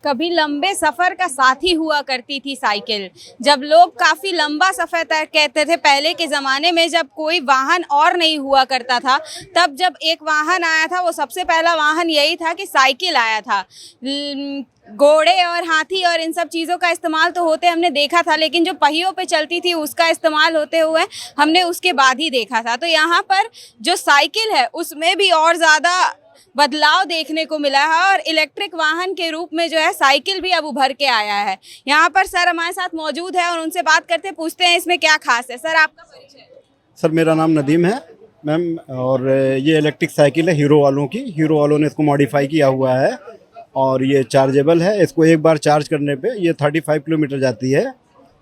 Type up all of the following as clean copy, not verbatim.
कभी लंबे सफर का साथी हुआ करती थी साइकिल। जब लोग काफी लंबा सफर तय करते थे पहले के जमाने में, जब कोई वाहन और नहीं हुआ करता था, तब जब एक वाहन आया था वो सबसे पहला वाहन यही था कि साइकिल आया था। घोड़े और हाथी और इन सब चीज़ों का इस्तेमाल तो होते हमने देखा था, लेकिन जो पहियों पे चलती थी उसका इस्तेमाल होते हुए हमने उसके बाद ही देखा था। तो यहाँ पर जो साइकिल है उसमें भी और ज़्यादा बदलाव देखने को मिला है और इलेक्ट्रिक वाहन के रूप में जो है साइकिल भी अब उभर के आया है। यहाँ पर सर हमारे साथ मौजूद है और उनसे बात करते पूछते हैं इसमें क्या खास है। सर आपका परिचय। सर मेरा नाम नदीम है मैम, और ये इलेक्ट्रिक साइकिल है हीरो वालों की। हीरो वालों ने इसको मॉडिफाई किया हुआ है और ये चार्जेबल है। इसको एक बार चार्ज करने पे ये 35 किलोमीटर जाती है।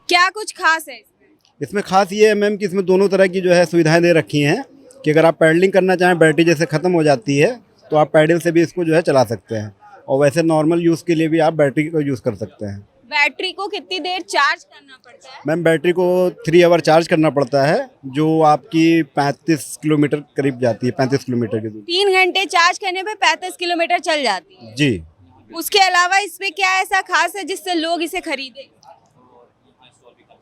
क्या कुछ खास है इसमें खास ये है मैम कि इसमें दोनों तरह की जो है सुविधाएं दे रखी हैं कि अगर आप पैडलिंग करना चाहें, बैटरी जैसे ख़त्म हो जाती है तो आप पैडल से भी इसको जो है चला सकते हैं, और वैसे नॉर्मल यूज़ के लिए भी आप बैटरी को यूज़ कर सकते हैं। बैटरी को कितनी देर चार्ज करना पड़ता है? मैम बैटरी को 3 आवर चार्ज करना पड़ता है, जो आपकी 35 किलोमीटर करीब जाती है, 35 किलोमीटर की दूरी। 3 घंटे चार्ज करने पे 35 किलोमीटर चल जाती है जी। उसके अलावा इसमें क्या ऐसा खास है जिससे लोग इसे खरीदें?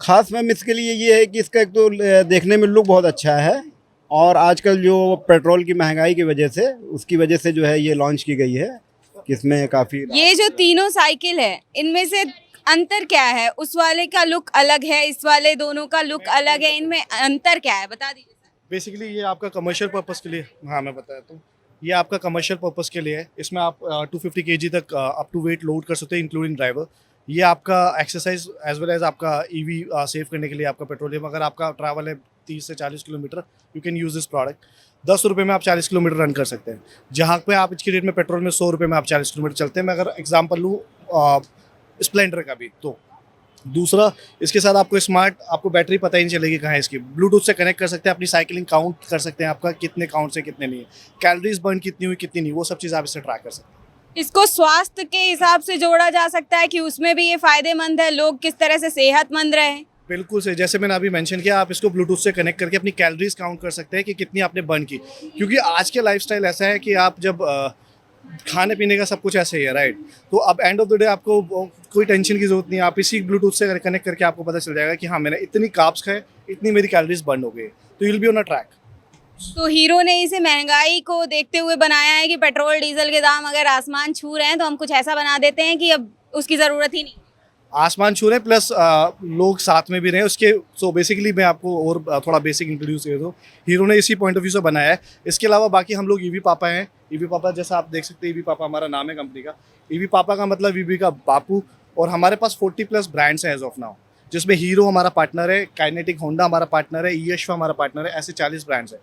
खास मैम इसके लिए ये है कि इसका एक तो देखने में लुक बहुत अच्छा है, और आजकल जो पेट्रोल की महंगाई की वजह से, उसकी वजह से जो है ये लॉन्च की गई है कि इसमें काफ़ी। ये जो तीनों साइकिल है इनमें से अंतर क्या है? उस वाले का लुक अलग है, इस वाले दोनों का लुक अलग है, इनमें अंतर क्या है बता दीजिए। बेसिकली ये आपका कमर्शियल पर्पस के लिए, हाँ मैं बताता हूँ, ये आपका कमर्शियल पर्पस के लिए है। इसमें आप 250 kg तक अप टू वेट लोड कर सकते हैं इंक्लूडिंग ड्राइवर। ये आपका एक्सरसाइज एज वेल एज आपका ईवी सेव करने के लिए, आपका पेट्रोलियम अगर आपका ट्रैवल है 30 से 40 kilometre, you can use this product. 10 रुपये में आप 40 किलोमीटर रन कर सकते हैं, जहाँ पे आप इसकी रेट में पेट्रोल में 100 रुपये में आप 40 किलोमीटर चलते हैं। मैं अगर एग्जांपल लूँ स्प्लेंडर का भी, तो दूसरा इसके साथ आपको स्मार्ट, आपको बैटरी पता ही नहीं चलेगी कहाँ है इसकी। ब्लूटूथ से कनेक्ट कर सकते हैं, अपनी साइकिलिंग काउंट कर सकते हैं, आपका कितने काउंट से कितने नहीं है, कैलोरीज बर्न कितनी हुई कितनी नहीं, वो सब चीज़ आप इससे ट्रैक कर सकते हैं। इसको स्वास्थ्य के हिसाब से जोड़ा जा सकता है कि उसमें भी ये फायदेमंद है, लोग किस तरह से सेहतमंद रहें? बिल्कुल से, जैसे मैंने अभी मेंशन किया, आप इसको ब्लूटूथ से कनेक्ट करके अपनी कैलोरीज काउंट कर सकते हैं कि कितनी आपने बर्न की। क्योंकि आज के लाइफस्टाइल ऐसा है कि आप जब खाने पीने का सब कुछ ऐसे ही है, राइट? तो अब एंड ऑफ द डे आपको कोई टेंशन की जरूरत नहीं है। आप इसी ब्लूटूथ से कनेक्ट करके आपको पता चल जाएगा कि हाँ मैंने इतनी कार्ब्स खाए, इतनी मेरी कैलोरीज बर्न हो गई, तो you will be on a track. तो हीरो ने इसे महंगाई को देखते हुए बनाया है कि पेट्रोल डीजल के दाम अगर आसमान छू रहे हैं तो हम कुछ ऐसा बना देते हैं कि अब उसकी ज़रूरत ही नहीं। आसमान छू रहे प्लस लोग साथ में भी रहे उसके। सो बेसिकली मैं आपको और थोड़ा बेसिक इंट्रोड्यूस कर दूँ। हीरो ने इसी पॉइंट ऑफ व्यू से बनाया है। इसके अलावा बाकी हम लोग ईवी पापा हैं। ईवी पापा जैसा आप देख सकते हैं, ईवी पापा हमारा नाम है कंपनी का। ईवी पापा का मतलब ईवी का बापू। और हमारे पास 40+ ब्रांड्स हैं एज ऑफ नाउ, जिसमें हीरो हमारा पार्टनर है, काइनेटिक होंडा हमारा पार्टनर है, ईएशवा हमारा पार्टनर है, ऐसे 40 ब्रांड्स हैं।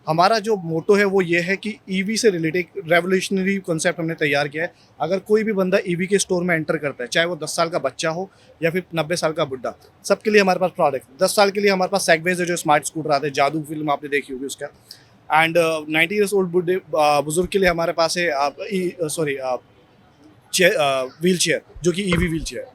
हमारा जो मोटो है वो ये है कि ईवी से रिलेटेड रेवोल्यूशनरी कॉन्सेप्ट हमने तैयार किया है। अगर कोई भी बंदा ईवी के स्टोर में एंटर करता है, चाहे वो 10 साल का बच्चा हो या फिर 90 साल का बुढ़ा, सबके लिए हमारे पास प्रोडक्ट। 10 साल के लिए हमारे पास सेगवेज है, जो स्मार्ट स्कूटर आते हैं, जादू फिल्म आपने देखी होगी उसका। एंड 90 ईयर्स ओल्ड बुढ़े बुजुर्ग के लिए हमारे पास है व्हील चेयर, जो कि ईवी व्हील चेयर।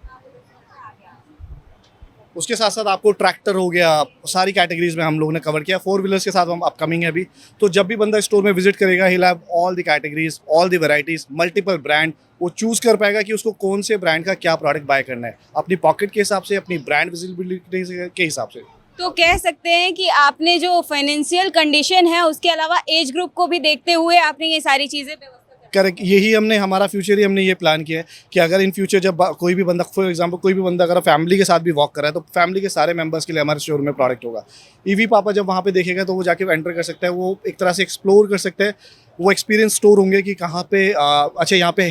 उसके साथ साथ आपको ट्रैक्टर हो गया, सारी कैटेगरीज में हम लोगों ने कवर किया। 4 व्हीलर्स के साथ हम अपकमिंग है अभी। तो जब भी बंदा स्टोर में विजिट करेगा, he have all the categories, all the varieties, multiple brand. वो चूज कर पाएगा कि उसको कौन से ब्रांड का क्या प्रोडक्ट बाय करना है, अपनी पॉकेट के हिसाब से, अपनी ब्रांड विजिबिलिटी के हिसाब से। तो कह सकते हैं कि आपने जो फाइनेंशियल कंडीशन है उसके अलावा एज ग्रुप को भी देखते हुए आपने ये सारी चीज़ें व्यवस्था कर। करेक्ट, यही हमने हमारा फ्यूचर ही हमने ये प्लान किया है कि अगर इन फ्यूचर जब कोई भी बंदा, फॉर एग्जांपल कोई भी बंदा अगर फैमिली के साथ भी वॉक कर रहा है, तो फैमिली के सारे मेंबर्स के लिए हमारे शोरूम में प्रोडक्ट होगा। ईवी पापा जब वहाँ पे देखेगा तो वो जाके एंटर कर सकता है, वो एक तरह से एक्सप्लोर कर सकते हैं। वो एक्सपीरियंस स्टोर होंगे कि कहाँ पे अच्छा यहाँ पे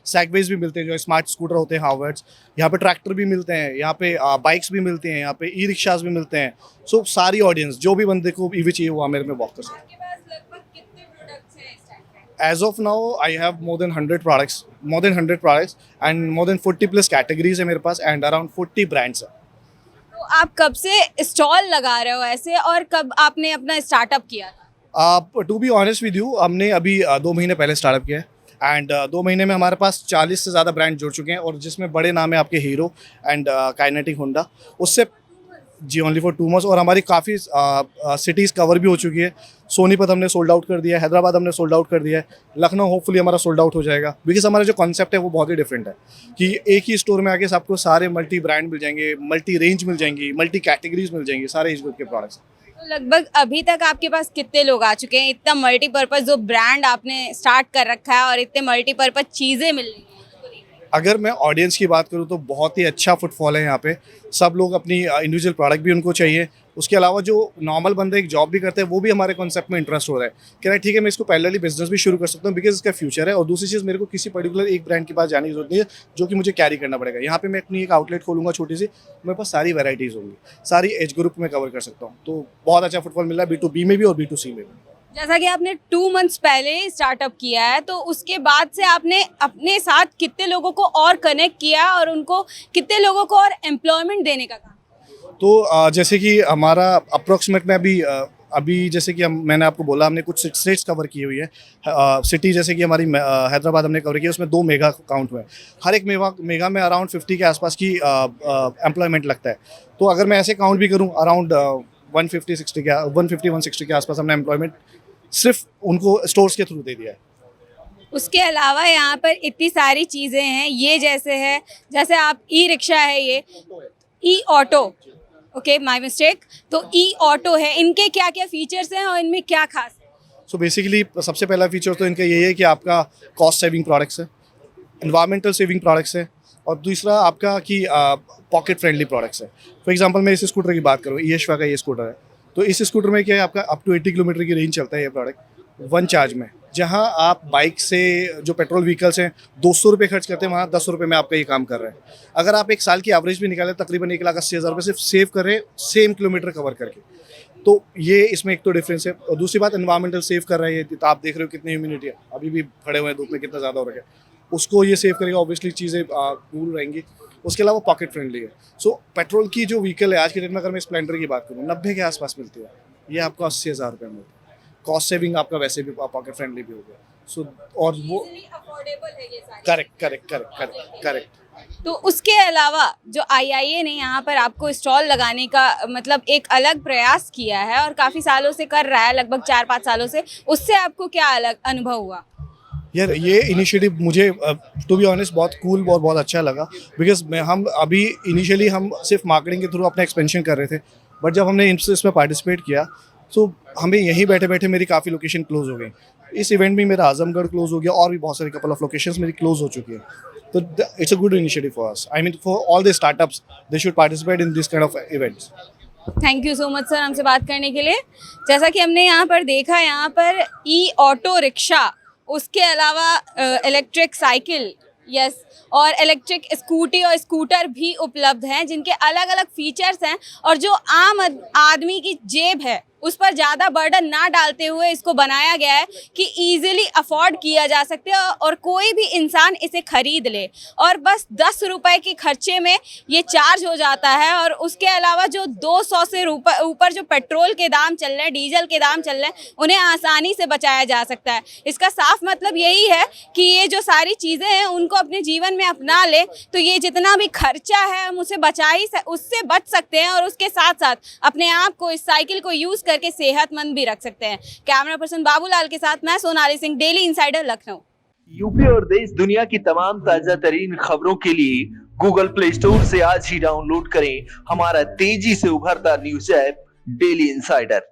सेगवेज भी मिलते हैं, जो स्मार्ट स्कूटर होते हैं हावर्ड्स। यहाँ पे ट्रैक्टर भी मिलते हैं, यहाँ पे बाइक्स भी मिलते हैं, यहाँ पे ई रिक्शाज भी मिलते हैं। सो सारी ऑडियंस, जो भी बंदे को ईवी चाहिए, वो मेरे में वॉक कर सकते हैं। आपके पास लगभग कितने प्रोडक्ट्स हैं इस टाइम पे? As of now, I have more than 100 products and more than 40+ categories है मेरे पास, and around 40 brands है। तो आप कब से स्टॉल लगा रहे हो ऐसे, और कब आपने अपना स्टार्टअप किया था? To be honest with you, हमने अभी 2 महीने पहले स्टार्टअप किया है, एंड 2 महीने में हमारे पास 40 से ज़्यादा ब्रांड जुड़ चुके हैं, और जिसमें बड़े नाम है आपके हीरो एंड काइनेटिक होंडा। उससे जी ओनली फॉर 2 मंथ्स। और हमारी काफ़ी सिटीज़ कवर भी हो चुकी है। सोनीपत हमने सोल्ड आउट कर दिया है, हैदराबाद हमने सोल्ड आउट कर दिया है, लखनऊ होपफुली हमारा सोल्ड आउट हो जाएगा। बिकॉज हमारा जो कॉन्सेप्ट है वो बहुत ही डिफरेंट है कि एक ही स्टोर में आके सबको सारे मल्टी ब्रांड मिल जाएंगे, मल्टी रेंज मिल जाएंगी, मल्टी कैटेगरीज मिल जाएंगी, सारे एज ग्रुप के प्रोडक्ट्स। तो लगभग अभी तक आपके पास कितने लोग आ चुके हैं? इतना मल्टीपर्पज जो ब्रांड आपने स्टार्ट कर रखा है और इतने मल्टीपर्पज चीज़ें मिल रही हैं। अगर मैं ऑडियंस की बात करूँ तो बहुत ही अच्छा फुटफॉल है यहाँ पे। सब लोग अपनी इंडिविजुअल प्रोडक्ट भी उनको चाहिए। उसके अलावा जो नॉर्मल बंदे एक जॉब भी करते हैं वो भी हमारे कॉन्सेप्ट में इंटरेस्ट हो रहा है, कह रहा है ठीक है मैं इसको पैरेलली बिजनेस भी शुरू कर सकता हूँ बिकॉज इसका फ्यूचर है। और दूसरी चीज़, मेरे को किसी पर्टिकुलर एक ब्रांड के पास जाने की जरूरत नहीं है जो कि मुझे कैरी करना पड़ेगा। यहाँ पे मैं अपनी एक आउटलेट खोलूँगा छोटी सी, मेरे पास सारी वेराइटीज़ होंगी, सारी एज ग्रुप में कवर कर सकता हूँ। तो बहुत अच्छा फुटफॉल मिल रहा है B2B में भी और B2C में भी। जैसा कि आपने 2 मंथ्स पहले स्टार्टअप किया है, तो उसके बाद से आपने अपने साथ कितने लोगों को और कनेक्ट किया और उनको कितने लोगों को और एम्प्लॉयमेंट देने का काम? तो जैसे कि हमारा अप्रोक्सीमेट में अभी जैसे कि मैंने आपको बोला हमने कुछ स्टेट्स कवर की हुई है। सिटी जैसे कि हमारी हैदराबाद हमने कवर किया, उसमें 2 मेगा काउंट हुए हैं। हर एक मेगा में अराउंड 50 के आसपास की एम्प्लॉयमेंट लगता है। तो अगर मैं ऐसे काउंट भी करूँ अराउंड 150-160 के आसपास हमने एम्प्लॉयमेंट सिर्फ उनको स्टोर्स के थ्रू दे दिया है। उसके अलावा यहाँ पर इतनी सारी चीज़ें हैं, ये जैसे आप ई रिक्शा है, ये ई ऑटो, ओके माय मिस्टेक, तो ई ऑटो है, इनके क्या क्या फीचर्स हैं और इनमें क्या खास है? सो बेसिकली सबसे पहला फीचर तो इनका यही है कि आपका कॉस्ट सेविंग प्रोडक्ट्स है, एनवायरमेंटल सेविंग प्रोडक्ट्स है, और दूसरा आपका कि पॉकेट फ्रेंडली प्रोडक्ट्स है। फॉर एग्जांपल मैं इस स्कूटर की बात करूँ, ईएशवा का ये स्कूटर है, तो इस स्कूटर में क्या है आपका अप टू 80 किलोमीटर की रेंज चलता है ये प्रोडक्ट 1 चार्ज में। जहां आप बाइक से जो पेट्रोल व्हीकल्स हैं 200 रुपये खर्च करते हैं, वहाँ 10 रुपये में आपका ये काम कर रहे हैं। अगर आप एक साल की एवरेज भी निकालें तकरीबन 1,80,000 रुपये सिर्फ सेव कर रहे हैं सेम किलोमीटर कवर करके। तो ये इसमें एक तो डिफरेंस है। और दूसरी बात, एनवायरमेंटल सेव कर रहा है ये। तो आप देख रहे हो कितनी ह्यूमिडिटी है, अभी भी खड़े हुए हैं धूप में, कितना ज़्यादा हो रहा है, उसको ये सेव करेगा। ऑब्वियसली चीज़ें कूल रहेंगी। उसके अलावा पॉकेट फ्रेंडली है। सो पेट्रोल की जो व्हीकल है आज के डेट में, अगर मैं स्प्लेंडर की बात करूँ 90 के आसपास मिलती है, ये आपको 80,000 रुपये में मिलता है। कॉस्ट सेविंग आपका वैसे भी पॉकेट फ्रेंडली भी हो गया। सो और वो अफोर्डेबल है ये सारी। करेक्ट। तो उसके अलावा जो IIA ने यहाँ पर आपको स्टॉल लगाने का मतलब एक अलग प्रयास किया है और काफ़ी सालों से कर रहा है, लगभग 4-5 सालों से, उससे आपको क्या अलग अनुभव हुआ? यार ये इनिशिएटिव मुझे टू बी ऑनेस्ट बहुत कूल और बहुत अच्छा लगा। बिकॉज हम अभी इनिशियली हम सिर्फ मार्केटिंग के थ्रू अपना एक्सपेंशन कर रहे थे, बट जब हमने इसमें पार्टिसिपेट किया तो हमें यहीं बैठे बैठे मेरी काफ़ी लोकेशन क्लोज हो गई। इस इवेंट में मेरा आजमगढ़ क्लोज हो गया और भी बहुत सारी कपल ऑफ लोकेशंस मेरी क्लोज हो चुकी है। तो it's a good initiative for us. I mean for all the startups, they should participate in this kind of events. Thank you so much sir हमसे बात करने के लिए। जैसा कि हमने यहाँ पर देखा, यहाँ पर ई ऑटो रिक्शा, उसके अलावा इलेक्ट्रिक साइकिल, यस, और इलेक्ट्रिक स्कूटी और स्कूटर भी उपलब्ध हैं जिनके अलग अलग फीचर्स हैं और जो आम आदमी की जेब है उस पर ज़्यादा बर्डन ना डालते हुए इसको बनाया गया है कि इजीली अफोर्ड किया जा सकते हैं और कोई भी इंसान इसे खरीद ले और बस 10 रुपए के खर्चे में ये चार्ज हो जाता है। और उसके अलावा जो 200 से ऊपर जो पेट्रोल के दाम चल रहे हैं, डीजल के दाम चल रहे हैं, उन्हें आसानी से बचाया जा सकता है। इसका साफ मतलब यही है कि ये जो सारी चीज़ें हैं उनको अपने जीवन में अपना ले तो ये जितना भी खर्चा है हम उससे उससे बच सकते हैं और उसके साथ साथ अपने आप को, इस साइकिल को यूज़ करके सेहतमंद भी रख सकते हैं। कैमरा पर्सन बाबूलाल के साथ मैं Sonali Singh, daily insider, Lucknow. UP और देश दुनिया की तमाम ताजा तरीन खबरों के लिए गूगल प्ले स्टोर से आज ही डाउनलोड करें हमारा तेजी से उभरता न्यूज ऐप डेली इंसाइडर।